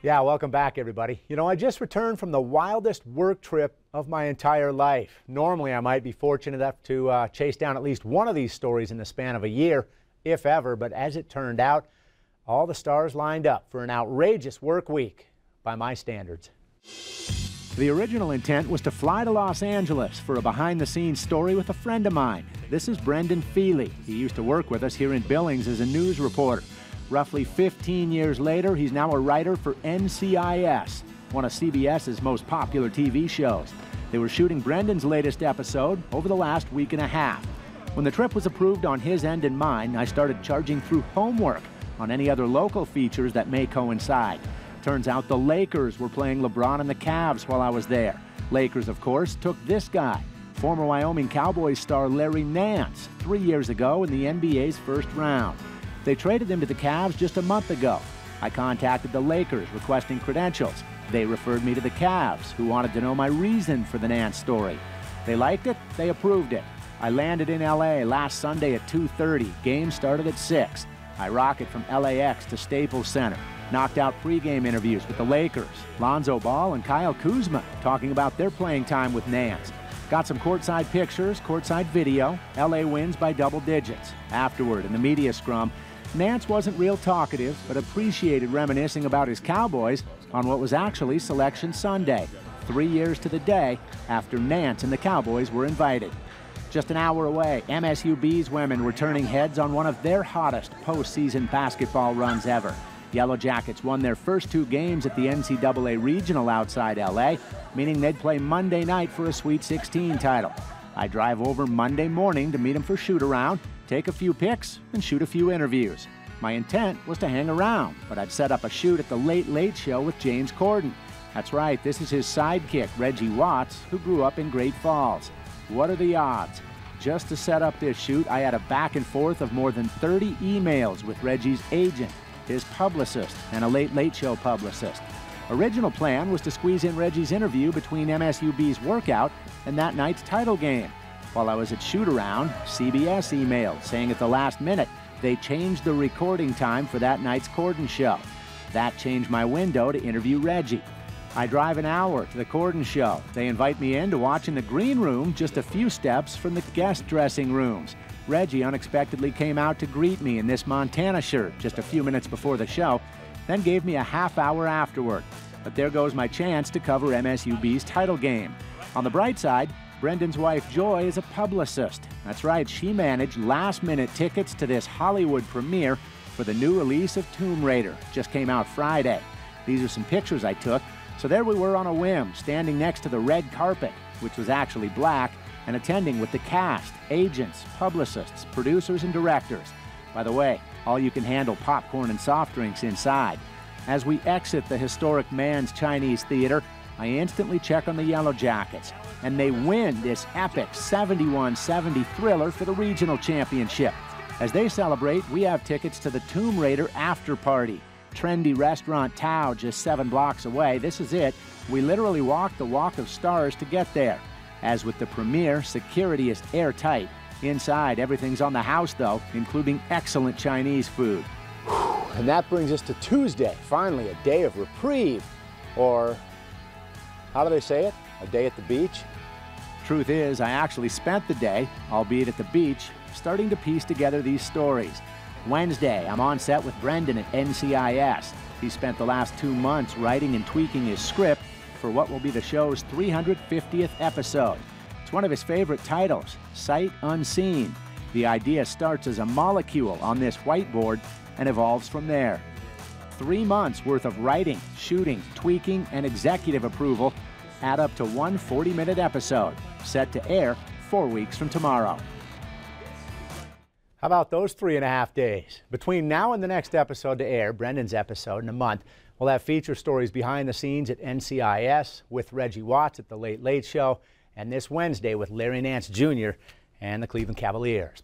Yeah, welcome back, everybody. You know, I just returned from the wildest work trip of my entire life. Normally, I might be fortunate enough to chase down at least one of these stories in the span of a year, if ever, but as it turned out, all the stars lined up for an outrageous work week by my standards. The original intent was to fly to Los Angeles for a behind-the-scenes story with a friend of mine. This is Brendan Feely. He used to work with us here in Billings as a news reporter. Roughly 15 years later, he's now a writer for NCIS, one of CBS's most popular TV shows. They were shooting Brendan's latest episode over the last week and a half. When the trip was approved on his end and mine, I started charging through homework on any other local features that may coincide. Turns out the Lakers were playing LeBron and the Cavs while I was there. Lakers, of course, took this guy, former Wyoming Cowboys star Larry Nance, 3 years ago in the NBA's first round. They traded him to the Cavs just a month ago. I contacted the Lakers requesting credentials. They referred me to the Cavs, who wanted to know my reason for the Nance story. They liked it, they approved it. I landed in LA last Sunday at 2:30. Game started at 6. I rocket from LAX to Staples Center. Knocked out pregame interviews with the Lakers, Lonzo Ball and Kyle Kuzma, talking about their playing time with Nance. Got some courtside pictures, courtside video. LA wins by double digits. Afterward, in the media scrum, Nance wasn't real talkative, but appreciated reminiscing about his Cowboys on what was actually Selection Sunday, 3 years to the day after Nance and the Cowboys were invited. Just an hour away, MSUB's women were turning heads on one of their hottest postseason basketball runs ever. Yellow Jackets won their first 2 games at the NCAA Regional outside LA, meaning they'd play Monday night for a Sweet 16 title. I drive over Monday morning to meet them for shoot-around, take a few pics, and shoot a few interviews. My intent was to hang around, but I'd set up a shoot at the Late Late Show with James Corden. That's right, this is his sidekick, Reggie Watts, who grew up in Great Falls. What are the odds? Just to set up this shoot, I had a back and forth of more than 30 emails with Reggie's agent, his publicist, and a Late Late Show publicist. Original plan was to squeeze in Reggie's interview between MSUB's workout and that night's title game. While I was at shoot-around, CBS emailed saying at the last minute they changed the recording time for that night's Corden show. That changed my window to interview Reggie. I drive an hour to the Corden show. They invite me in to watch in the green room just a few steps from the guest dressing rooms. Reggie unexpectedly came out to greet me in this Montana shirt just a few minutes before the show, then gave me a half hour afterward. But there goes my chance to cover MSUB's title game. On the bright side, Brendan's wife Joy is a publicist. That's right, she managed last-minute tickets to this Hollywood premiere for the new release of Tomb Raider. Just came out Friday. These are some pictures I took. So there we were on a whim, standing next to the red carpet, which was actually black, and attending with the cast, agents, publicists, producers, and directors. By the way, all you can handle popcorn and soft drinks inside. As we exit the historic Mann's Chinese Theater, I instantly check on the Yellow Jackets, and they win this epic 71-70 thriller for the regional championship. As they celebrate, we have tickets to the Tomb Raider after party. Trendy restaurant Tao just 7 blocks away. This is it. We literally walked the Walk of Stars to get there. As with the premiere, security is airtight. Inside, everything's on the house, though, including excellent Chinese food. And that brings us to Tuesday, finally a day of reprieve. Or, how do they say it? A day at the beach? Truth is, I actually spent the day, albeit at the beach, starting to piece together these stories. Wednesday, I'm on set with Brendan at NCIS. He spent the last 2 months writing and tweaking his script for what will be the show's 350th episode. It's one of his favorite titles, Sight Unseen. The idea starts as a molecule on this whiteboard and evolves from there. 3 months worth of writing, shooting, tweaking, and executive approval add up to one 40-minute episode, set to air 4 weeks from tomorrow. How about those 3.5 days? Between now and the next episode to air, Brendan's episode in a month, we'll have feature stories behind the scenes at NCIS with Reggie Watts at the Late Late Show, and this Wednesday with Larry Nance Jr. and the Cleveland Cavaliers.